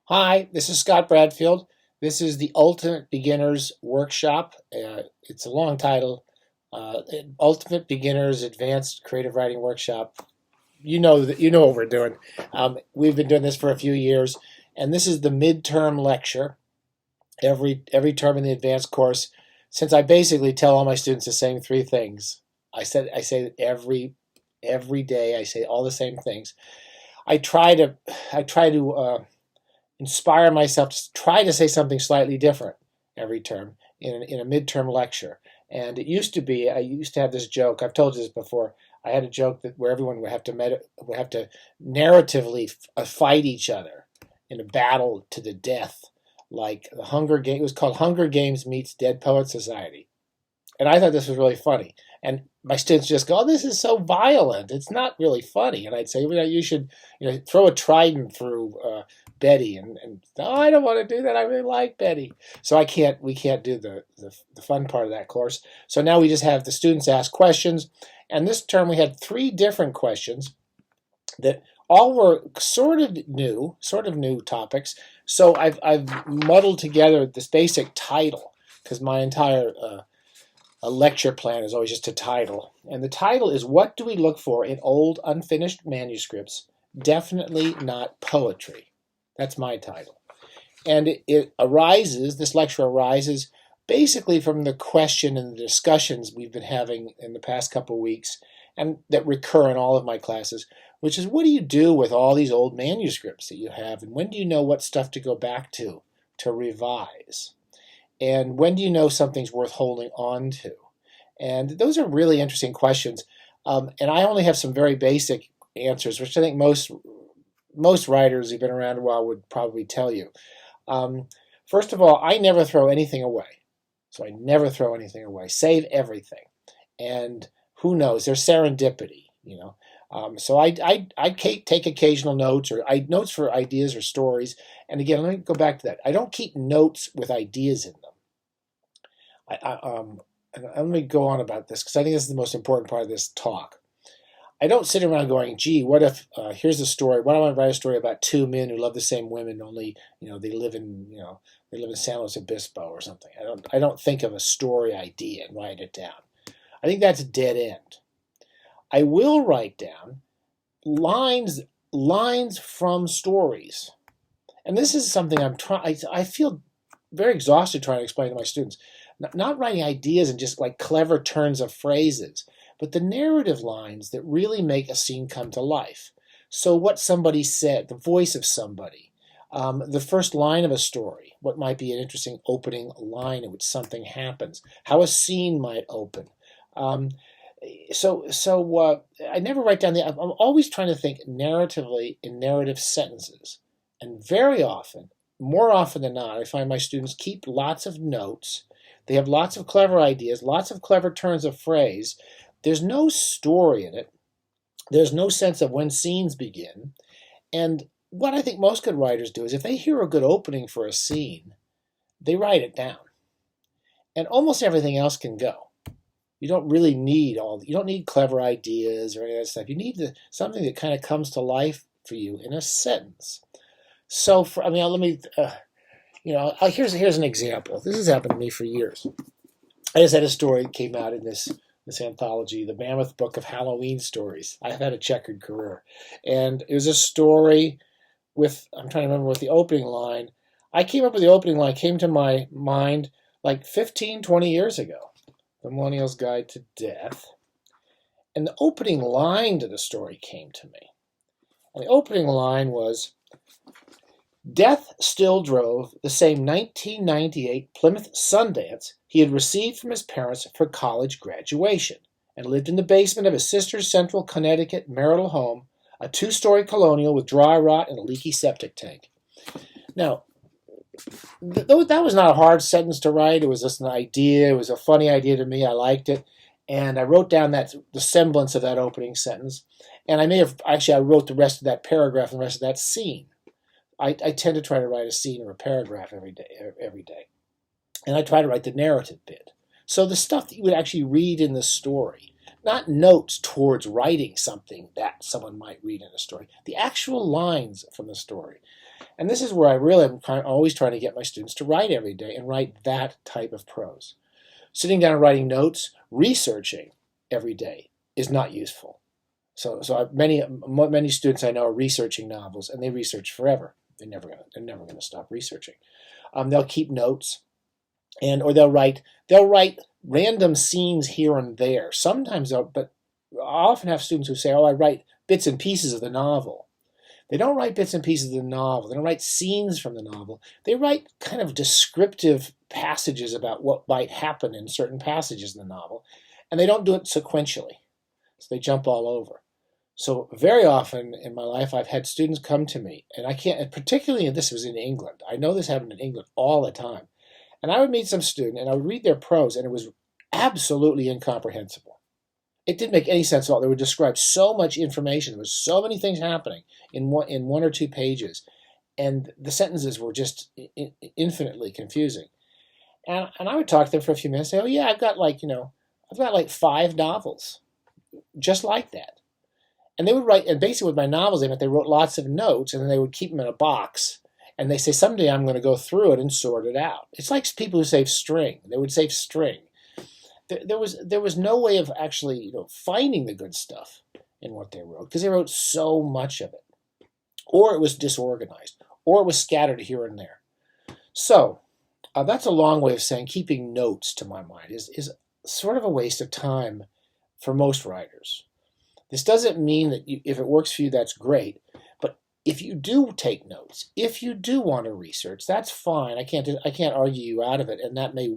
Hi, this is Scott Bradfield. This is the Ultimate Beginners Workshop. It's a long title. Ultimate Beginners Advanced Creative Writing Workshop. You know what we're doing. We've been doing this for a few years, and this is the midterm lecture every term in the advanced course. Since I basically tell all my students the same three things, I say every day. I say all the same things. I try to inspire myself to try to say something slightly different every term in a midterm lecture. And it used to be, I used to have this joke. I've told you this before. I had a joke that where everyone would have to narratively fight each other in a battle to the death, like the Hunger Games. It was called Hunger Games meets Dead Poet Society. And I thought this was really funny. And my students just go, "Oh, this is so violent. It's not really funny." And I'd say, "Well, you should, throw a trident through Betty." And "Oh, I don't want to do that. I really like Betty." So we can't do the fun part of that course. So now we just have the students ask questions. And this term we had 3 different questions that all were sort of new topics. So I've muddled together this basic title because my entire a lecture plan is always just a title. And the title is, "What do we look for in old unfinished manuscripts? Definitely not poetry." That's my title. And this lecture arises basically from the question and the discussions we've been having in the past couple of weeks and that recur in all of my classes, which is, what do you do with all these old manuscripts that you have? And when do you know what stuff to go back to revise? And when do you know something's worth holding on to? And those are really interesting questions. And I only have some very basic answers, which I think most writers who've been around a while would probably tell you. First of all, I never throw anything away. So I never throw anything away. Save everything. And who knows? There's serendipity, So I take occasional notes or notes for ideas or stories. And again, let me go back to that. I don't keep notes with ideas in them. And let me go on about this because I think this is the most important part of this talk. I don't sit around going, "Gee, what if here's a story? Why don't I write a story about 2 men who love the same women, only they live in San Luis Obispo or something." I don't think of a story idea and write it down. I think that's a dead end. I will write down lines from stories, and this is something I feel very exhausted trying to explain to my students. Not writing ideas and just like clever turns of phrases, but the narrative lines that really make a scene come to life. So what somebody said, the voice of somebody, the first line of a story, what might be an interesting opening line in which something happens, how a scene might open. So I never write down I'm always trying to think narratively in narrative sentences. And very often, more often than not, I find my students keep lots of notes. They have lots of clever ideas, lots of clever turns of phrase. There's no story in it. There's no sense of when scenes begin. And what I think most good writers do is if they hear a good opening for a scene, they write it down. And almost everything else can go. You don't really need you don't need clever ideas or any of that stuff. You need something that kind of comes to life for you in a sentence. So, here's an example. This has happened to me for years. I just had a story that came out in this anthology, the Mammoth Book of Halloween Stories. I've had a checkered career. And it was a story I'm trying to remember what the opening line, I came up with the opening line, came to my mind like 15, 20 years ago. The Millennial's Guide to Death. And the opening line to the story came to me. And the opening line was, "Death still drove the same 1998 Plymouth Sundance he had received from his parents for college graduation and lived in the basement of his sister's Central Connecticut marital home, a 2-story colonial with dry rot and a leaky septic tank." Now, that was not a hard sentence to write. It was just an idea. It was a funny idea to me. I liked it. And I wrote down the semblance of that opening sentence. And I wrote the rest of that paragraph and the rest of that scene. I tend to try to write a scene or a paragraph every day. And I try to write the narrative bit. So the stuff that you would actually read in the story, not notes towards writing something that someone might read in a story, the actual lines from the story. And this is where I really am always trying to get my students to write every day and write that type of prose. Sitting down and writing notes, researching every day is not useful. So many students I know are researching novels, and they research forever. They're never gonna stop researching. They'll keep notes, or they'll write random scenes here and there. Sometimes but I often have students who say, "Oh, I write bits and pieces of the novel." They don't write bits and pieces of the novel. They don't write scenes from the novel. They write kind of descriptive passages about what might happen in certain passages in the novel, and they don't do it sequentially. So they jump all over. So very often in my life, I've had students come to me, and I can't, and particularly this was in England. I know this happened in England all the time. And I would meet some student, and I would read their prose, and it was absolutely incomprehensible. It didn't make any sense at all. They would describe so much information. There was so many things happening in one or two pages, and the sentences were just infinitely confusing. And I would talk to them for a few minutes, and say, "Oh yeah, I've got like 5 novels, just like that." And they would write, and basically with my novels, they meant they wrote lots of notes, and then they would keep them in a box. And they say, someday I'm going to go through it and sort it out. It's like people who save string. They would save string. There was no way of actually finding the good stuff in what they wrote, because they wrote so much of it. Or it was disorganized, or it was scattered here and there. So that's a long way of saying keeping notes, to my mind, is sort of a waste of time for most writers. This doesn't mean that if it works for you, that's great. But if you do take notes, if you do want to research, that's fine. I can't argue you out of it, and that might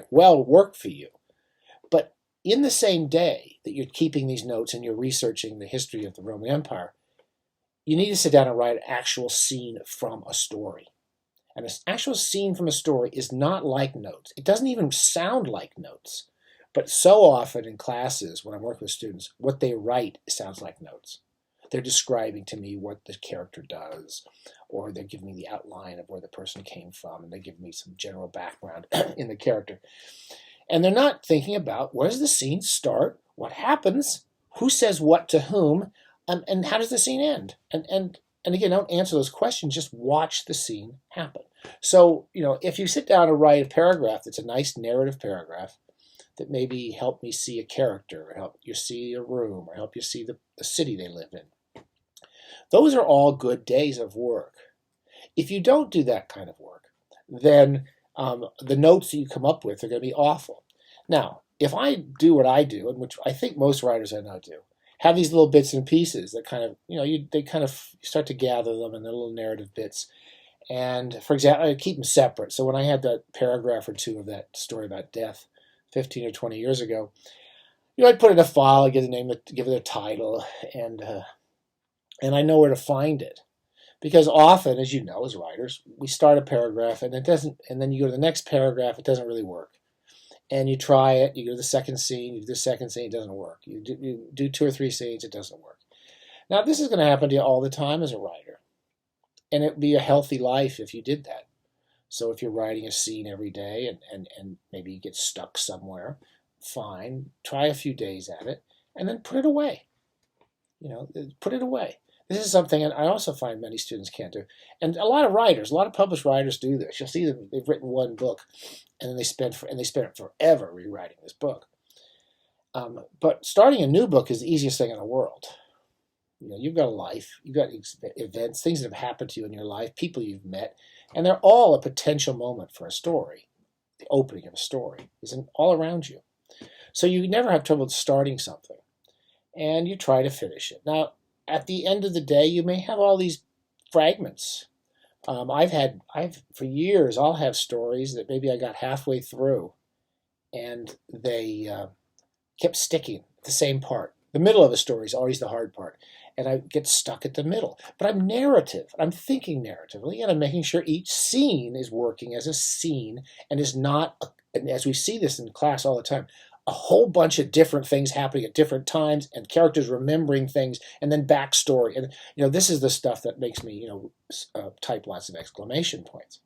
well work for you. But in the same day that you're keeping these notes and you're researching the history of the Roman Empire, you need to sit down and write an actual scene from a story. And an actual scene from a story is not like notes. It doesn't even sound like notes. But so often in classes, when I'm working with students, what they write sounds like notes. They're describing to me what the character does, or they're giving me the outline of where the person came from, and they give me some general background in the character. And they're not thinking about, where does the scene start, what happens, who says what to whom, and how does the scene end? And again, don't answer those questions, just watch the scene happen. So, if you sit down and write a paragraph that's a nice narrative paragraph, that maybe help me see a character, or help you see a room, or help you see the city they live in. Those are all good days of work. If you don't do that kind of work, then the notes that you come up with are going to be awful. Now, if I do what I do, and which I think most writers I know do, have these little bits and pieces that kind of, they kind of start to gather them in the little narrative bits. And for example, I keep them separate. So when I had that paragraph or two of that story about death 15 or 20 years ago, I'd put it in a file, I'd give it a title, and I know where to find it. Because often, as you know, as writers, we start a paragraph and then you go to the next paragraph, it doesn't really work. And you try it, you go to the second scene, you do the second scene, it doesn't work. You do 2 or 3 scenes, it doesn't work. Now, this is going to happen to you all the time as a writer. And it would be a healthy life if you did that. So if you're writing a scene every day and maybe you get stuck somewhere, fine, try a few days at it, and then put it away. Put it away. This is something I also find many students can't do. And a lot of published writers do this. You'll see them, they've written one book, and then they spend forever rewriting this book. But starting a new book is the easiest thing in the world. You've got a life, you've got events, things that have happened to you in your life, people you've met, and they're all a potential moment for a story. The opening of a story is all around you. So you never have trouble starting something, and you try to finish it. Now, at the end of the day, you may have all these fragments. For years, I'll have stories that maybe I got halfway through, and they kept sticking at the same part. The middle of a story is always the hard part, and I get stuck at the middle. But I'm narrative. I'm thinking narratively, and I'm making sure each scene is working as a scene and is not, and as we see this in class all the time, a whole bunch of different things happening at different times and characters remembering things and then backstory. And, this is the stuff that makes me, type lots of exclamation points.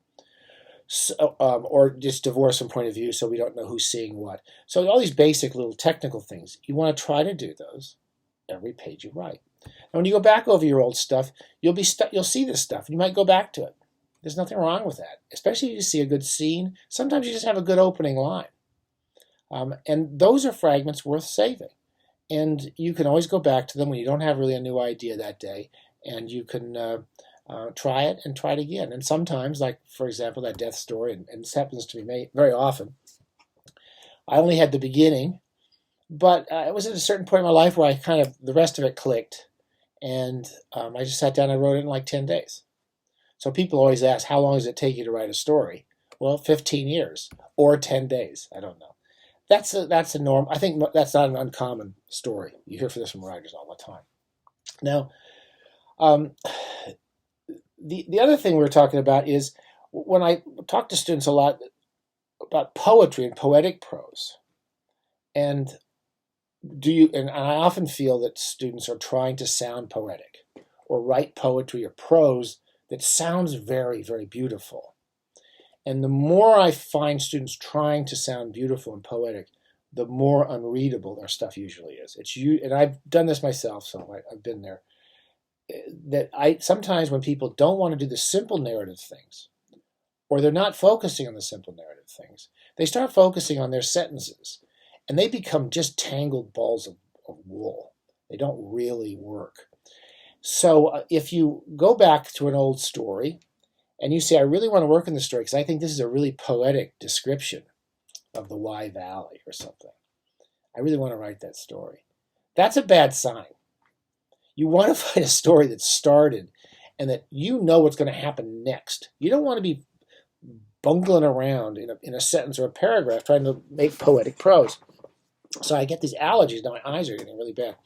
So, or just divorce from point of view so we don't know who's seeing what. So all these basic little technical things, you want to try to do those every page you write. And when you go back over your old stuff, you'll see this stuff, and you might go back to it. There's nothing wrong with that, especially if you see a good scene. Sometimes you just have a good opening line. And those are fragments worth saving. And you can always go back to them when you don't have really a new idea that day, and you can try it and try it again. And sometimes, like, for example, that death story, and this happens to me very often, I only had the beginning, but it was at a certain point in my life where the rest of it clicked, and I just sat down and wrote it in like 10 days. So people always ask, how long does it take you to write a story? Well, 15 years or 10 days. I don't know. That's a norm. I think that's not an uncommon story. You hear this from writers all the time. Now, the other thing we're talking about is when I talk to students a lot about poetry and poetic prose, and I often feel that students are trying to sound poetic or write poetry or prose that sounds very, very beautiful. And the more I find students trying to sound beautiful and poetic, the more unreadable their stuff usually is. And I've done this myself, so I've been there. That sometimes when people don't want to do the simple narrative things, or they're not focusing on the simple narrative things, they start focusing on their sentences, and they become just tangled balls of wool. They don't really work. So if you go back to an old story, and you say, I really want to work in the story because I think this is a really poetic description of the Wye Valley or something. I really want to write that story. That's a bad sign. You want to find a story that started and that you know what's going to happen next. You don't want to be bungling around in a sentence or a paragraph trying to make poetic prose. So I get these allergies. Now my eyes are getting really bad.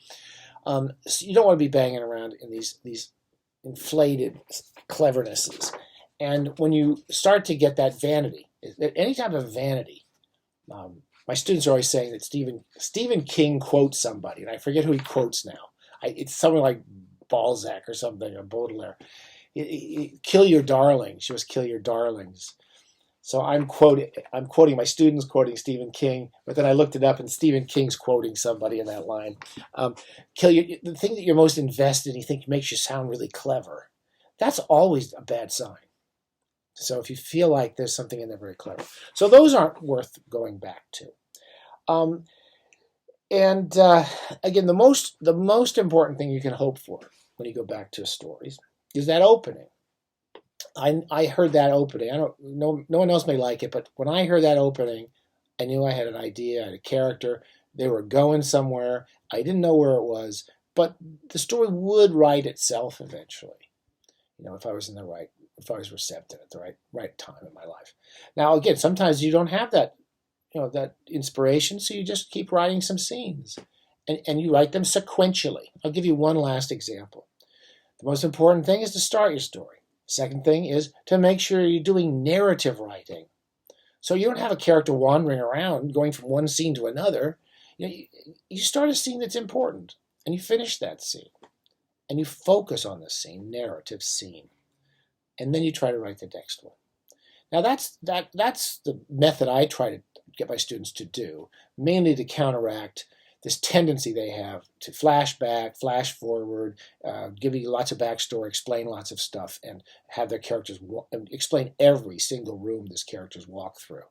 So you don't want to be banging around in these inflated clevernesses. And when you start to get that vanity, any type of vanity, my students are always saying that Stephen King quotes somebody, and I forget who he quotes now. It's someone like Balzac or something, or Baudelaire. Kill your darlings. You must kill your darlings. So I'm quoting my students quoting Stephen King, but then I looked it up, and Stephen King's quoting somebody in that line. The thing that you're most invested in, you think makes you sound really clever. That's always a bad sign. So if you feel like there's something in there very clever. So those aren't worth going back to. Again, the most important thing you can hope for when you go back to stories is that opening. I heard that opening. No one else may like it, but when I heard that opening, I knew I had an idea, I had a character. They were going somewhere. I didn't know where it was, but the story would write itself eventually. If I was receptive at the right time in my life. Now, again, sometimes you don't have that, that inspiration, so you just keep writing some scenes, and you write them sequentially. I'll give you one last example. The most important thing is to start your story. Second thing is to make sure you're doing narrative writing. So you don't have a character wandering around, going from one scene to another. You start a scene that's important, and you finish that scene, and you focus on the scene, narrative scene. And then you try to write the next one. Now that's the method I try to get my students to do, mainly to counteract this tendency they have to flash back, flash forward, give you lots of backstory, explain lots of stuff, and have their characters explain every single room this characters walk through.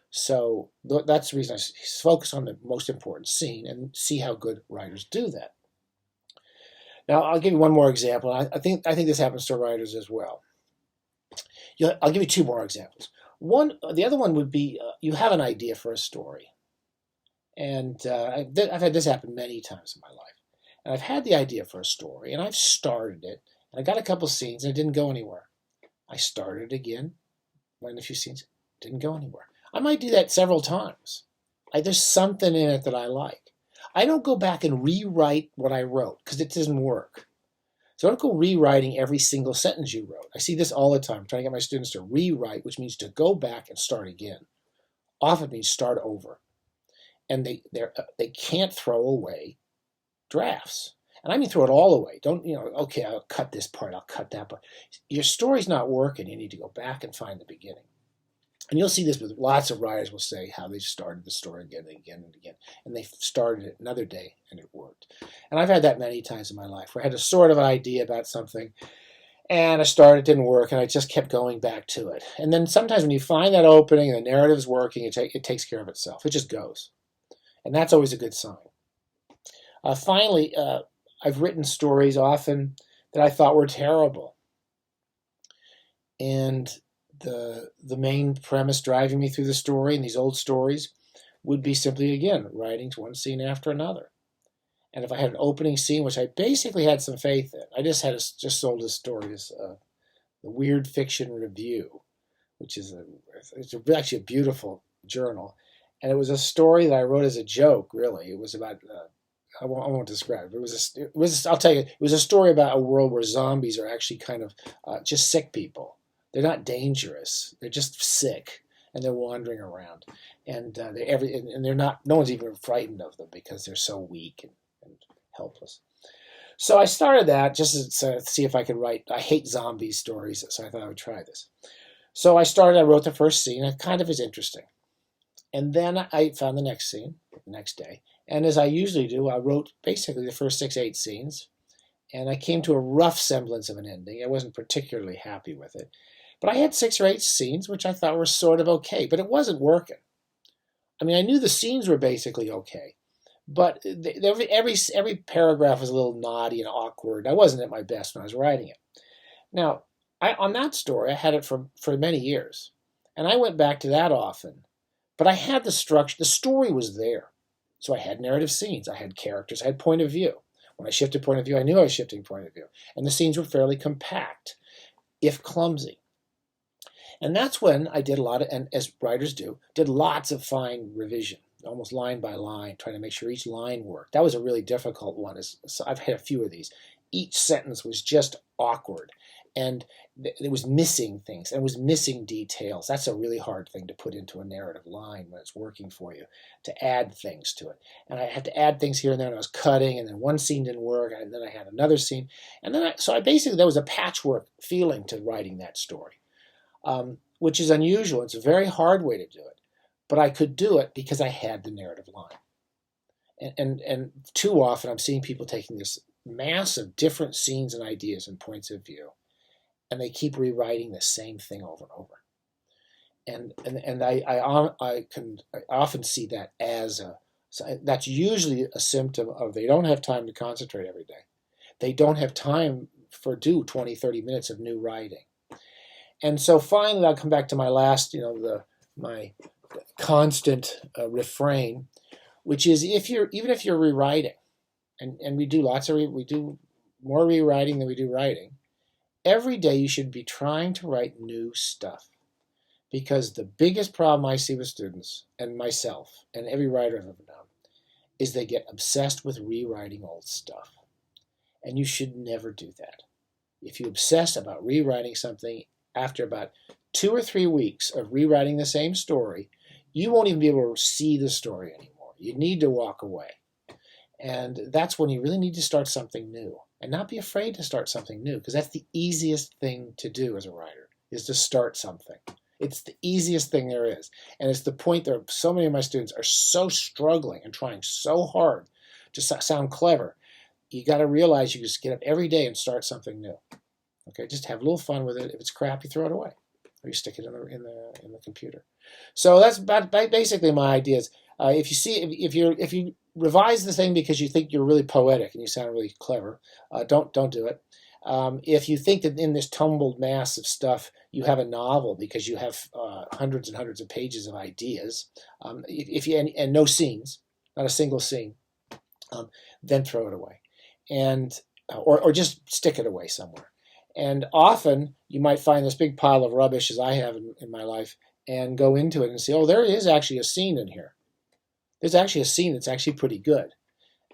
So that's the reason I focus on the most important scene and see how good writers do that. Now I'll give you one more example. I think this happens to writers as well. I'll give you two more examples. The other one would be you have an idea for a story, and I've had this happen many times in my life. And I've had the idea for a story, and I've started it, and I got a couple scenes, and it didn't go anywhere. I started it again, went a few scenes, didn't go anywhere. I might do that several times. There's something in it that I like. I don't go back and rewrite what I wrote because it doesn't work. So don't go rewriting every single sentence you wrote. I see this all the time, trying to get my students to rewrite, which means to go back and start again. Often means start over. And they can't throw away drafts. And I mean throw it all away. Don't, okay, I'll cut this part, I'll cut that part. Your story's not working. You need to go back and find the beginning. And you'll see this with lots of writers will say how they started the story again and again and again. And they started it another day and it worked. And I've had that many times in my life where I had a sort of idea about something and I started, it didn't work, and I just kept going back to it. And then sometimes when you find that opening and the narrative's working, it takes care of itself. It just goes. And that's always a good sign. Finally, I've written stories often that I thought were terrible. And the main premise driving me through the story in these old stories would be simply, again, writing one scene after another. And if I had an opening scene, which I basically had some faith in, I just sold this story as the Weird Fiction Review, which is actually a beautiful journal. And it was a story that I wrote as a joke, really. It was about, I won't describe it. I'll tell you, it was a story about a world where zombies are actually kind of just sick people. They're not dangerous. They're just sick, and they're wandering around, and they're not. No one's even frightened of them because they're so weak and helpless. So I started that just to see if I could write. I hate zombie stories, so I thought I would try this. So I wrote the first scene. It kind of is interesting, and then I found the next scene the next day. And as I usually do, I wrote basically the first 6, 8 scenes, and I came to a rough semblance of an ending. I wasn't particularly happy with it. But I had 6 or 8 scenes, which I thought were sort of okay, but it wasn't working. I mean, I knew the scenes were basically okay, but every paragraph was a little naughty and awkward. I wasn't at my best when I was writing it. Now, on that story, I had it for many years, and I went back to that often, but I had the structure. The story was there. So I had narrative scenes, I had characters, I had point of view. When I shifted point of view, I knew I was shifting point of view. And the scenes were fairly compact, if clumsy. And that's when I did a lot of, and as writers do, did lots of fine revision, almost line by line, trying to make sure each line worked. That was a really difficult one. So I've had a few of these. Each sentence was just awkward, and it was missing things, and it was missing details. That's a really hard thing to put into a narrative line when it's working for you, to add things to it. And I had to add things here and there, and I was cutting, and then one scene didn't work, and then I had another scene. And then so there was a patchwork feeling to writing that story. Which is unusual. It's a very hard way to do it. But I could do it because I had the narrative line. And too often I'm seeing people taking this mass of different scenes and ideas and points of view, and they keep rewriting the same thing over and over. And I often see that as that's usually a symptom of they don't have time to concentrate every day. They don't have time for 20, 30 minutes of new writing. And so finally, I'll come back to my last, my constant refrain, which is even if you're rewriting, and we do more rewriting than we do writing, every day you should be trying to write new stuff. Because the biggest problem I see with students, and myself, and every writer I've ever known, is they get obsessed with rewriting old stuff. And you should never do that. If you obsess about rewriting something, after about 2 or 3 weeks of rewriting the same story, you won't even be able to see the story anymore. You need to walk away. And that's when you really need to start something new. And not be afraid to start something new, because that's the easiest thing to do as a writer, is to start something. It's the easiest thing there is. And it's the point that so many of my students are so struggling and trying so hard to sound clever. You got to realize you just get up every day and start something new. Okay, just have a little fun with it. If it's crap, you throw it away, or you stick it in the computer. So that's basically my ideas. If you revise the thing because you think you're really poetic and you sound really clever, don't do it. If you think that in this tumbled mass of stuff you have a novel because you have hundreds and hundreds of pages of ideas, and no scenes, not a single scene, then throw it away, and or just stick it away somewhere. And often you might find this big pile of rubbish, as I have in my life, and go into it and say, oh, there is actually a scene in here. There's actually a scene that's actually pretty good.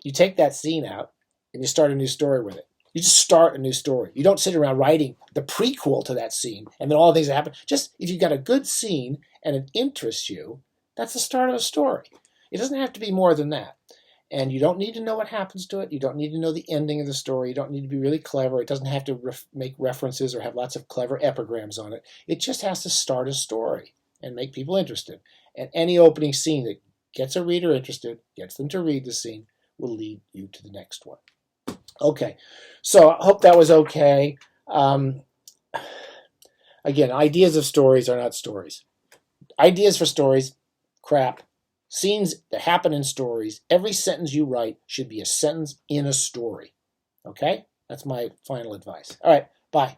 You take that scene out and you start a new story with it. You just start a new story. You don't sit around writing the prequel to that scene and then all the things that happen. Just if you've got a good scene and it interests you, that's the start of a story. It doesn't have to be more than that. And you don't need to know what happens to it. You don't need to know the ending of the story. You don't need to be really clever. It doesn't have to make references or have lots of clever epigrams on it. It just has to start a story. and make people interested. And any opening scene that gets a reader interested, gets them to read the scene, will lead you to the next one. Okay, so I hope that was okay. Again, ideas of stories are not stories. Ideas for stories, crap. Scenes that happen in stories, every sentence you write should be a sentence in a story. Okay? That's my final advice. All right, bye.